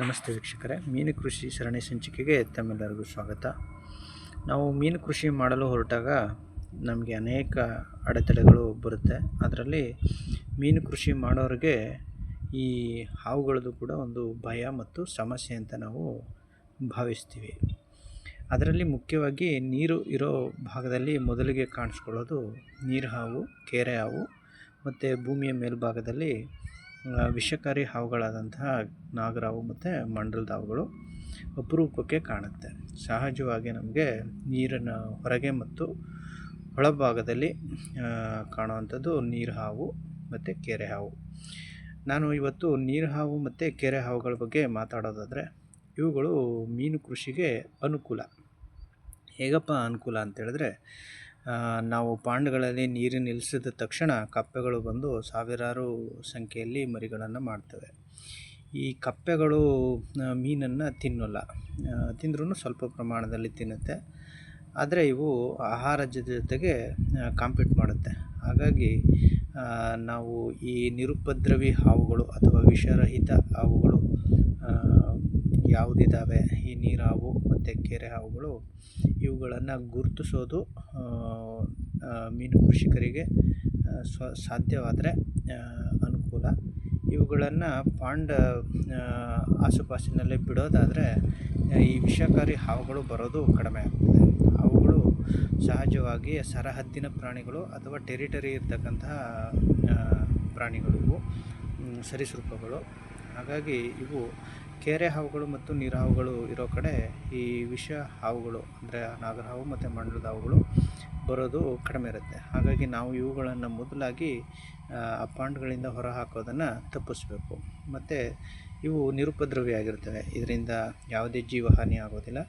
ನಮಸ್ತೆ ವೀಕ್ಷಕರೇ, ಮೀನು ಕೃಷಿ ಸರಣಿ ಸಂಚಿಕೆಗೆ ತಮ್ಮೆಲ್ಲರಿಗೂ ಸ್ವಾಗತ. ನಾವು ಮೀನು ಕೃಷಿ ಮಾಡಲು ಹೊರಟಾಗ ನಮಗೆ ಅನೇಕ ಅಡೆತಡೆಗಳು ಬರುತ್ತೆ. ಅದರಲ್ಲಿ ಮೀನು ಕೃಷಿ ಮಾಡೋರಿಗೆ ಈ ಹಾವುಗಳದ್ದು ಕೂಡ ಒಂದು ಭಯ ಮತ್ತು ಸಮಸ್ಯೆ ಅಂತ ನಾವು ಭಾವಿಸ್ತೀವಿ. ಅದರಲ್ಲಿ ಮುಖ್ಯವಾಗಿ ನೀರು ಇರೋ ಭಾಗದಲ್ಲಿ ಮೊದಲಿಗೆ ಕಾಣಿಸ್ಕೊಳ್ಳೋದು ನೀರು ಹಾವು, ಕೆರೆ ಹಾವು ಮತ್ತು ಭೂಮಿಯ ಮೇಲ್ಭಾಗದಲ್ಲಿ ವಿಷಕಾರಿ ಹಾವುಗಳಾದಂತಹ ನಾಗರಹಾವು ಮತ್ತು ಮಂಡಲದ ಹಾವುಗಳು ಅಪರೂಪಕ್ಕೆ ಕಾಣುತ್ತೆ. ಸಹಜವಾಗಿ ನಮಗೆ ನೀರಿನ ಹೊರಗೆ ಮತ್ತು ಒಳಭಾಗದಲ್ಲಿ ಕಾಣುವಂಥದ್ದು ನೀರು ಹಾವು ಮತ್ತು ಕೆರೆ ಹಾವು. ನಾನು ಇವತ್ತು ನೀರು ಹಾವು ಮತ್ತು ಕೆರೆ ಹಾವುಗಳ ಬಗ್ಗೆ ಮಾತಾಡೋದಾದರೆ, ಇವುಗಳು ಮೀನು ಕೃಷಿಗೆ ಅನುಕೂಲ. ಹೇಗಪ್ಪ ಅನುಕೂಲ ಅಂತೇಳಿದ್ರೆ, ನಾವು ಪಾಂಡ್ಗಳಲ್ಲಿ ನೀರು ನಿಲ್ಲಿಸಿದ ತಕ್ಷಣ ಕಪ್ಪೆಗಳು ಬಂದು ಸಾವಿರಾರು ಸಂಖ್ಯೆಯಲ್ಲಿ ಮರಿಗಳನ್ನು ಮಾಡ್ತವೆ. ಈ ಕಪ್ಪೆಗಳು ಮೀನನ್ನು ತಿನ್ನೋಲ್ಲ, ತಿಂದ್ರೂ ಸ್ವಲ್ಪ ಪ್ರಮಾಣದಲ್ಲಿ ತಿನ್ನುತ್ತೆ. ಆದರೆ ಇವು ಆಹಾರದ ಜೊತೆಗೆ ಕಾಂಪೀಟ್ ಮಾಡುತ್ತೆ. ಹಾಗಾಗಿ ನಾವು ಈ ನಿರುಪದ್ರವಿ ಹಾವುಗಳು ಅಥವಾ ವಿಷರಹಿತ ಹಾವುಗಳು ಯಾವುದಿದ್ದಾವೆ, ಈ ನೀರು ಹಾವು ಮತ್ತು ಕೆರೆ ಹಾವುಗಳು, ಇವುಗಳನ್ನು ಗುರುತಿಸೋದು ಮೀನು ಕೃಷಿಕರಿಗೆ ಸಾಧ್ಯವಾದರೆ ಅನುಕೂಲ. ಇವುಗಳನ್ನು ಪಾಂಡ್ ಆಸುಪಾಸಿನಲ್ಲೇ ಬಿಡೋದಾದರೆ ಈ ವಿಷಕಾರಿ ಹಾವುಗಳು ಬರೋದು ಕಡಿಮೆ ಆಗ್ತದೆ. ಅವುಗಳು ಸಹಜವಾಗಿ ಸರಹದ್ದಿನ ಪ್ರಾಣಿಗಳು ಅಥವಾ ಟೆರಿಟರಿ ಇರ್ತಕ್ಕಂತಹ ಪ್ರಾಣಿಗಳು, ಇವು ಸರೀಸೃಪಗಳು. ಹಾಗಾಗಿ ಇವು ಕೆರೆ ಹಾವುಗಳು ಮತ್ತು ನೀರು ಹಾವುಗಳು ಇರೋ ಕಡೆ ಈ ವಿಷ ಹಾವುಗಳು ಅಂದರೆ ನಾಗರಹಾವು ಮತ್ತು ಮಂಡಲದ ಹಾವುಗಳು ಬರೋದು ಕಡಿಮೆ ಇರುತ್ತೆ. ಹಾಗಾಗಿ ನಾವು ಇವುಗಳನ್ನು ಮೊದಲಾಗಿ ಪಾಂಡ್ಗಳಿಂದ ಹೊರ ಹಾಕೋದನ್ನು ತಪ್ಪಿಸ್ಬೇಕು. ಮತ್ತು ಇವು ನಿರುಪದ್ರವಿಯಾಗಿರ್ತವೆ, ಇದರಿಂದ ಯಾವುದೇ ಜೀವಹಾನಿ ಆಗೋದಿಲ್ಲ.